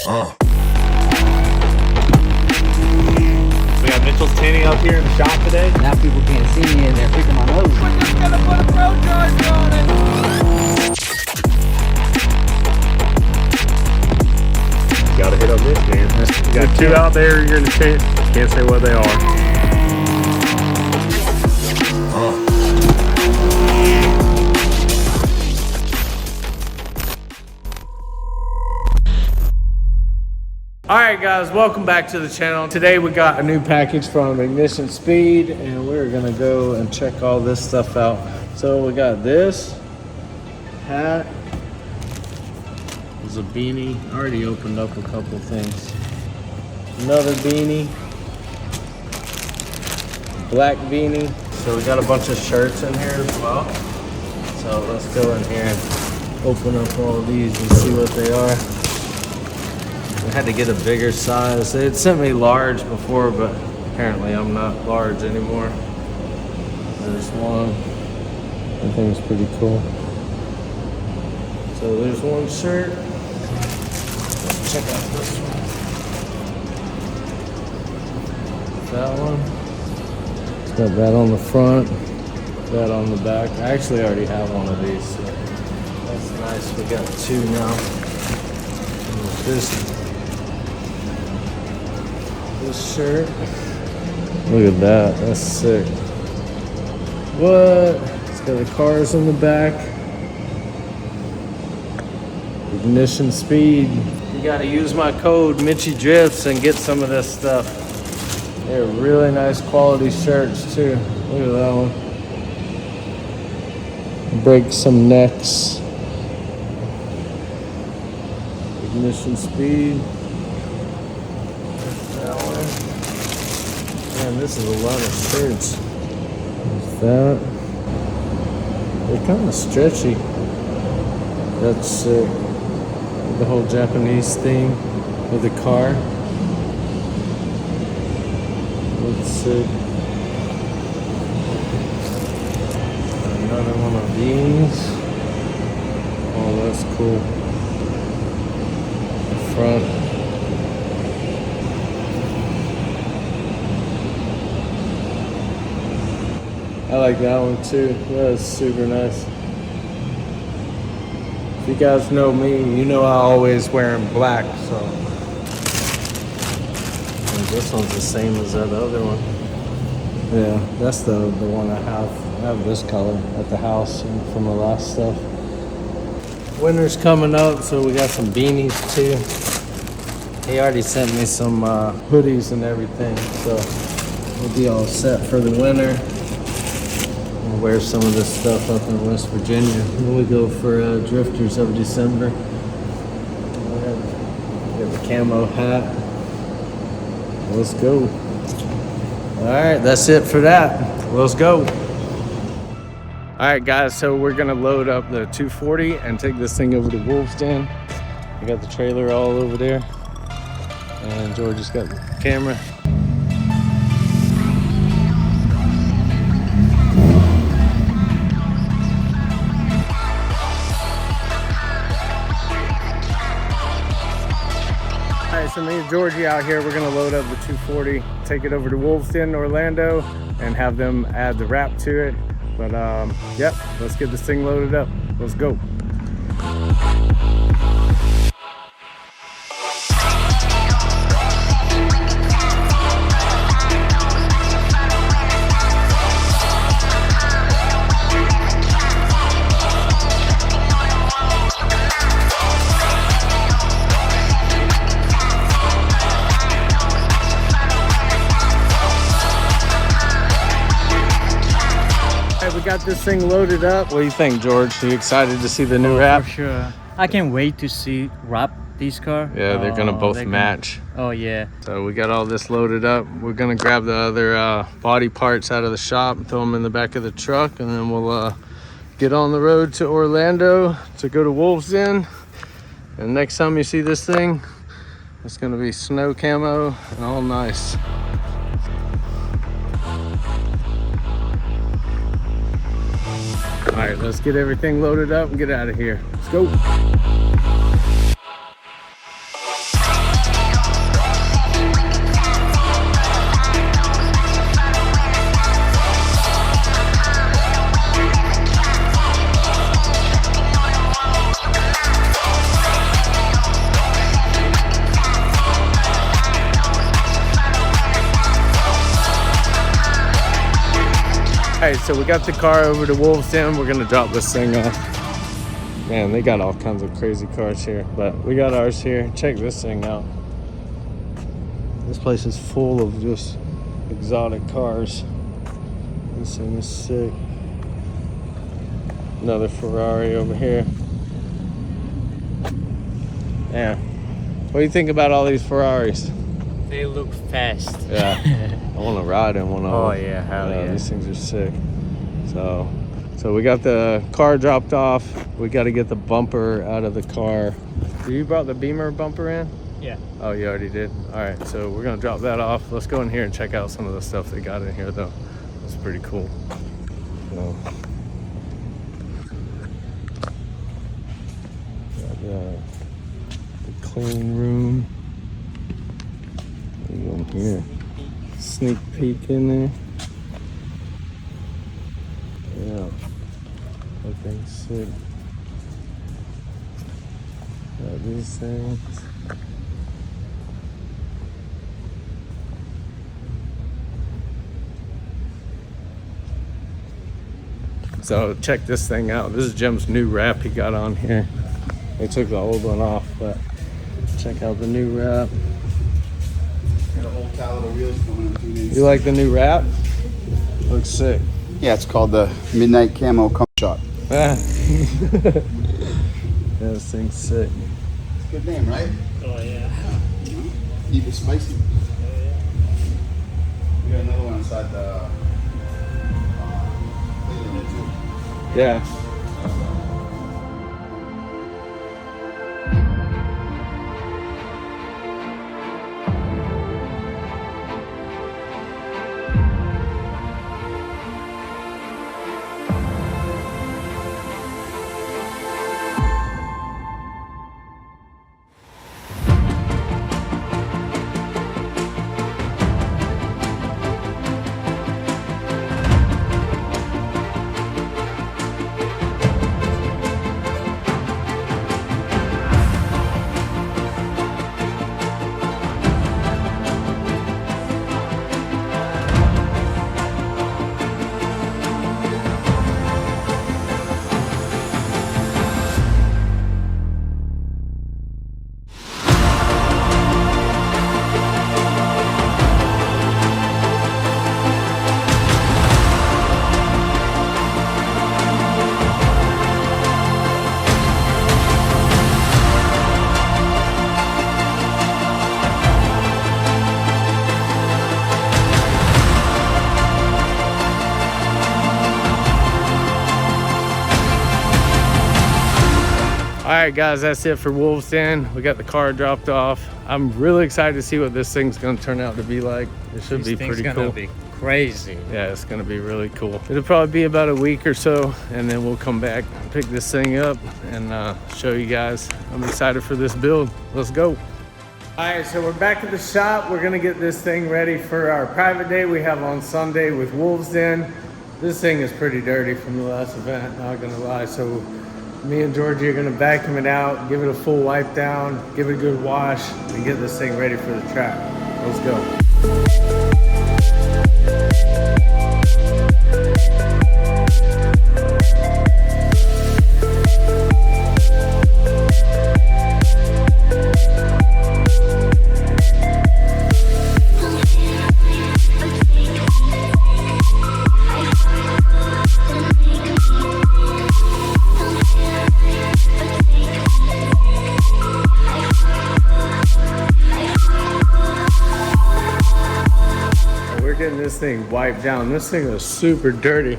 We got Mitchell's tinting up here in the shop today. Now people can't see me and they're picking my nose. We're just gonna put a pro charger on it. Gotta hit up this, man. You got two out there, you're in the tent. Can't say what they are. Alright guys, welcome back to the channel. Today we got a new package from Ignition Speed and we're gonna go and check all this stuff out. So we got this hat. There's a beanie. I already opened up a couple things. Another beanie. Black beanie. So we got a bunch of shirts in here as well. So let's go in here and open up all these and see what they are. I had to get a bigger size. They had sent me large before, but apparently I'm not large anymore. There's one. I think it's pretty cool. So there's one shirt. Let's check out this one. That one. It's got that on the front, that on the back. I actually already have one of these, so that's nice. We got two now. This shirt. Look at that. That's sick. What? It's got the cars in the back. Ignition Speed. You gotta use my code Mitchy Drifts and get some of this stuff. They're really nice quality shirts too. Look at that one. Break some necks. Ignition Speed. Man, this is a lot of shirts. There's that. They're kind of stretchy. That's sick. The whole Japanese theme with the car. That's sick. Another one of these. Oh, that's cool. The front. I like that one too. That's super nice. If you guys know me, you know I always wear in black, so. And this one's the same as that other one. Yeah, that's the one I have. I have this color at the house and from the last stuff. Winter's coming up, so we got some beanies too. He already sent me some hoodies and everything, so we'll be all set for the winter. Wear some of this stuff up in West Virginia. Then we go for Drifters of December. Get the camo hat. Let's go. All right, that's it for that. Let's go. All right, guys, so we're gonna load up the 240 and take this thing over to Wolf's Den. We got the trailer all over there. And George just got the camera. So me and Georgie out here, we're gonna load up the 240, take it over to Wolf's Den, Orlando, and have them add the wrap to it. But yep, let's get this thing loaded up. Let's go. We got this thing loaded up. What do you think, George? Are you excited to see the new wrap? For sure. I can't wait to see wrap this car. Yeah, they're gonna both match. Oh yeah. So we got all this loaded up. We're gonna grab the other body parts out of the shop and throw them in the back of the truck, and then we'll get on the road to Orlando to go to Wolf's Den. And next time you see this thing, it's gonna be snow camo and all nice. All right, let's get everything loaded up and get out of here. Let's go. Alright, so we got the car over to Wolves Den. We're gonna drop this thing off. Man, they got all kinds of crazy cars here, but we got ours here. Check this thing out. This place is full of just exotic cars. This thing is sick. Another Ferrari over here. Yeah. What do you think about all these Ferraris? They look fast. Yeah. I want to ride in one of them. Oh yeah, hell yeah. These things are sick. So we got the car dropped off. We got to get the bumper out of the car. You brought the Beamer bumper in? Yeah. Oh, you already did? All right, so we're going to drop that off. Let's go in here and check out some of the stuff they got in here, though. It's pretty cool. So, got the clean room. What do you got in here? Sneak peek in there. Yeah. That thing's sick. Got these things. So check this thing out. This is Jim's new wrap he got on here. They took the old one off, but check out the new wrap. Got a whole pallet of wheels coming in 2 days. You like the new wrap? Looks sick. Yeah, it's called the Midnight Camo Cum Shot. Yeah, this thing's sick. Good name, right? Oh yeah. Keep it spicy. We got another one inside the playroom too. Yeah. Alright guys, that's it for Wolves Den. We got the car dropped off. I'm really excited to see what this thing's going to turn out to be like. It should be pretty cool. Be crazy. Yeah, it's going to be really cool. It'll probably be about a week or so, and then we'll come back, pick this thing up, and show you guys. I'm excited for this build. Let's go. Alright, so we're back at the shop. We're going to get this thing ready for our private day we have on Sunday with Wolves Den. This thing is pretty dirty from the last event, not going to lie. So me and Georgie are gonna vacuum it out, give it a full wipe down, give it a good wash, and get this thing ready for the track. Let's go. Getting this thing wiped down. This thing is super dirty.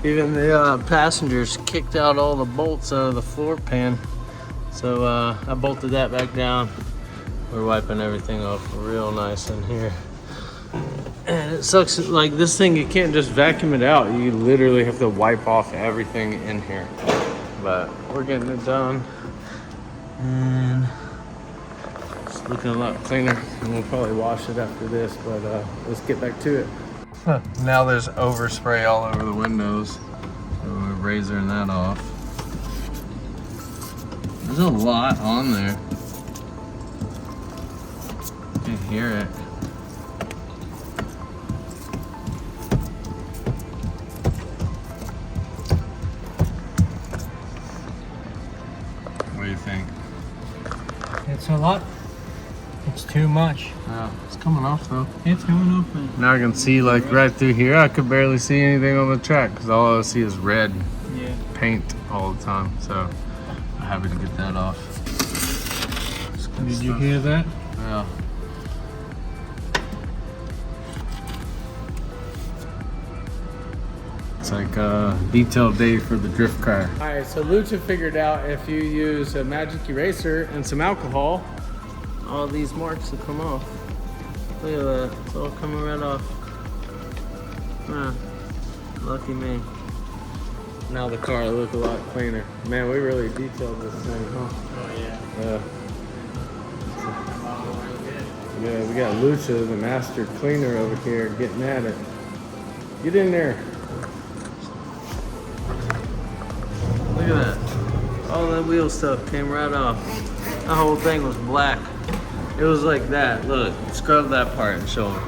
Even the passengers kicked out all the bolts out of the floor pan. So I bolted that back down. We're wiping everything off real nice in here. And it sucks, like this thing, you can't just vacuum it out. You literally have to wipe off everything in here. But we're getting it done. And it's looking a lot cleaner, and we'll probably wash it after this, but let's get back to it. Now there's overspray all over the windows, so we're razoring that off. There's a lot on there. You can hear it. think? It's a lot. It's too much. Yeah, it's coming off though. It's coming off, man. Now I can see like right through here. I could barely see anything on the track because all I see is red paint all the time. So I'm happy to get that off. Did you hear that? Yeah. It's like a detailed day for the drift car. All right, so Lucha figured out if you use a magic eraser and some alcohol, all these marks will come off. Look at that, it's all coming right off. Lucky me. Now the car will look a lot cleaner. Man, we really detailed this thing, huh? Oh yeah. Yeah, we got Lucha, the master cleaner over here, getting at it. Get in there. Look at that. All that wheel stuff came right off. The whole thing was black. It was like that. Look, scrub that part and show them.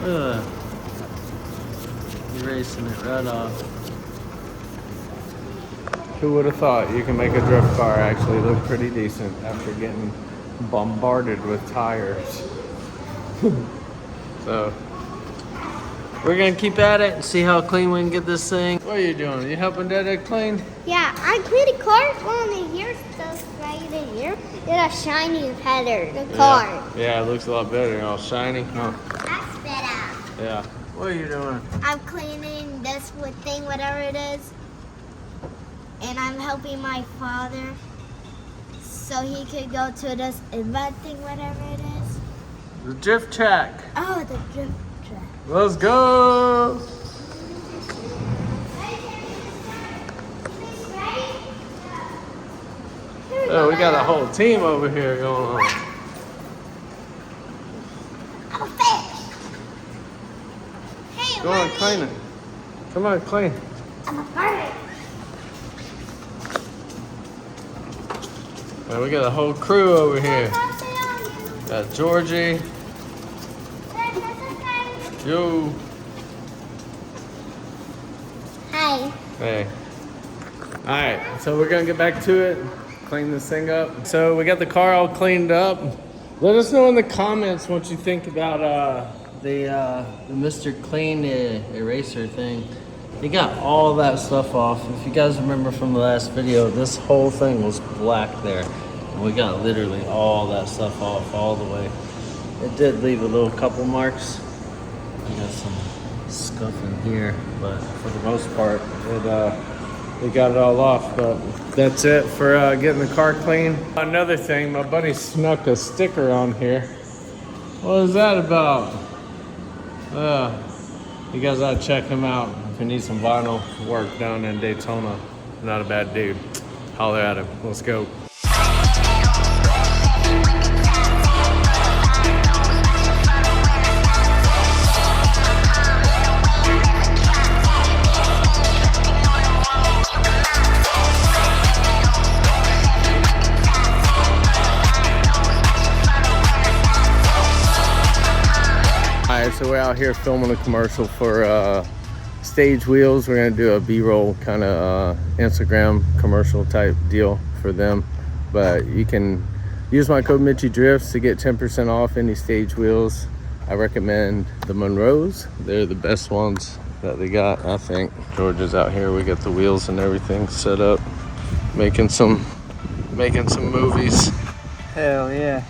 Look at that. Erasing it right off. Who would have thought you can make a drift car actually look pretty decent after getting bombarded with tires? So we're gonna keep at it and see how clean we can get this thing. What are you doing? You helping Dad clean? Yeah, I clean the car on the here stuff right in here. Then a shiny header, the car. Yeah, it looks a lot better. All shiny. Huh? That's better. Yeah. What are you doing? I'm cleaning this thing, whatever it is. And I'm helping my father so he could go to this event thing, whatever it is. The drift track. Oh, the drift track. Let's go. Oh, we got a whole team over here going on. I'm a fish. Hey, Go on, clean it. Come on, clean. I'm a bird. Well, we got a whole crew over here. Got Georgie. Yo. Hi. Hey. All right, so we're gonna get back to it, clean this thing up. So we got the car all cleaned up. Let us know in the comments what you think about the Mr. Clean eraser thing. He got all that stuff off. If you guys remember from the last video, this whole thing was black there. And we got literally all that stuff off all the way. It did leave a little couple marks. We got some scuff in here, but for the most part, we got it all off. But that's it for getting the car clean. Another thing, my buddy snuck a sticker on here. What is that about? You guys ought to check him out if you need some vinyl work down in Daytona. Not a bad dude. Holler at him. Let's go. So we're out here filming a commercial for Stage Wheels. We're gonna do a B-roll kind of Instagram commercial type deal for them. But you can use my code Mitchie Drifts to get 10% off any Stage Wheels. I recommend the Monroes. They're the best ones that they got, I think. George is out here. We got the wheels and everything set up, making some movies. Hell yeah.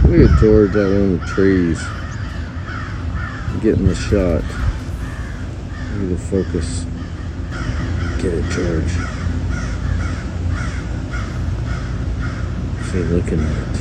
Look at George out in the trees, getting the shot. Look at the focus. Get it, George. So looking at it.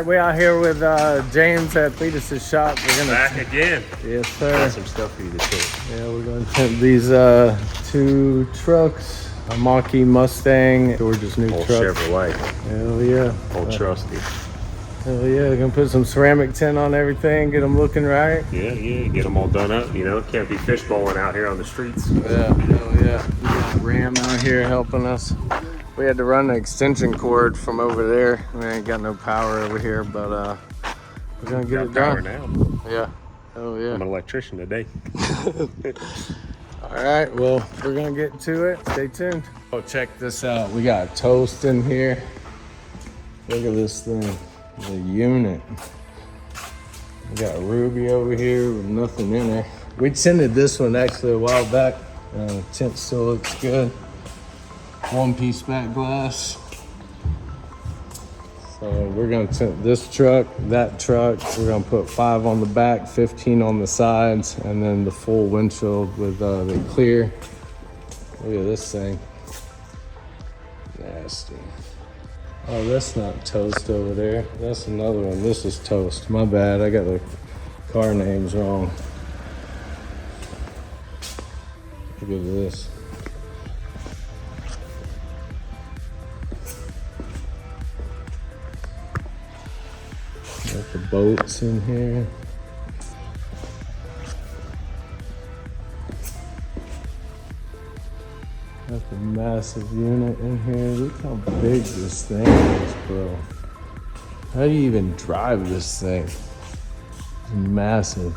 right, we out here with James at Cleetus' shop. We're gonna Back again. Yes, sir. Got some stuff for you to take. Yeah, we're gonna tint these 2 trucks, a Mach-E Mustang, George's new Old truck. Chevrolet. Hell yeah. Old trusty. Hell yeah, we're gonna put some ceramic tint on everything, get them looking right. Yeah, get them all done up. You know, can't be fishbowling out here on the streets. Yeah, hell yeah. We got Ram out here helping us. We had to run the extension cord from over there. We ain't got no power over here, but we're gonna get it Power done. now. Yeah. Oh yeah. I'm an electrician today. All right, well, we're gonna get to it. Stay tuned. Oh, check this out. We got toast in here. Look at this thing, the unit. We got Ruby over here with nothing in there. We tinted this one actually a while back. Tint still looks good. 1-piece back glass. So we're gonna tint this truck, that truck. We're gonna put 5 on the back, 15 on the sides, and then the full windshield with the clear. Look at this thing. Nasty. Oh, that's not toast over there. That's another one. This is toast. My bad. I got the car names wrong. Look at this. Got the boats in here. Got the massive unit in here. Look how big this thing is, bro. How do you even drive this thing? It's massive.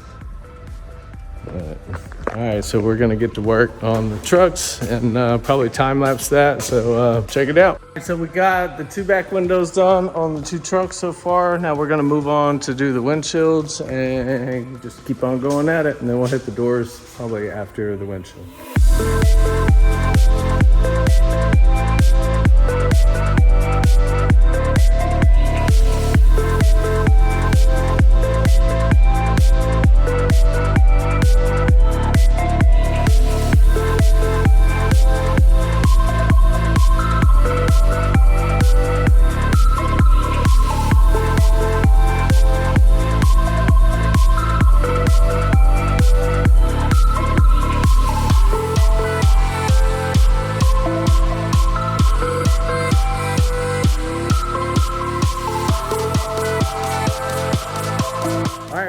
All right, so we're gonna get to work on the trucks and probably time lapse that. So check it out. So we got the 2 back windows done on the 2 trucks so far. Now we're gonna move on to do the windshields and just keep on going at it. And then we'll hit the doors probably after the windshield.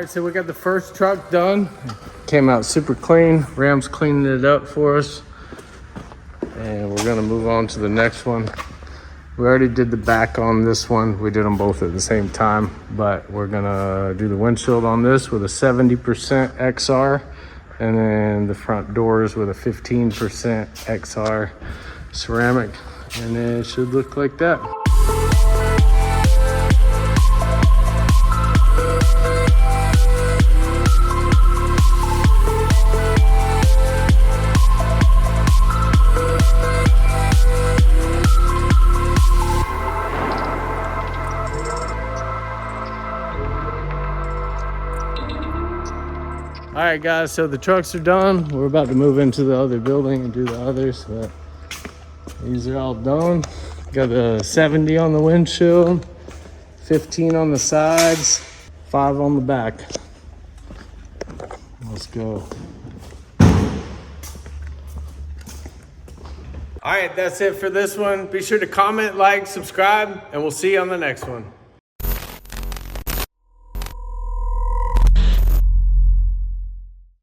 So we got the first truck done. Came out super clean. Ram's cleaning it up for us. And we're gonna move on to the next one. We already did the back on this one. We did them both at the same time, but we're gonna do the windshield on this with a 70% XR, and then the front doors with a 15% XR ceramic. And it should look like that. All right, guys, so the trucks are done. We're about to move into the other building and do the others, but these are all done. Got a 70 on the windshield, 15 on the sides, 5 on the back. Let's go. All right, that's it for this one. Be sure to comment, like, subscribe, and we'll see you on the next one.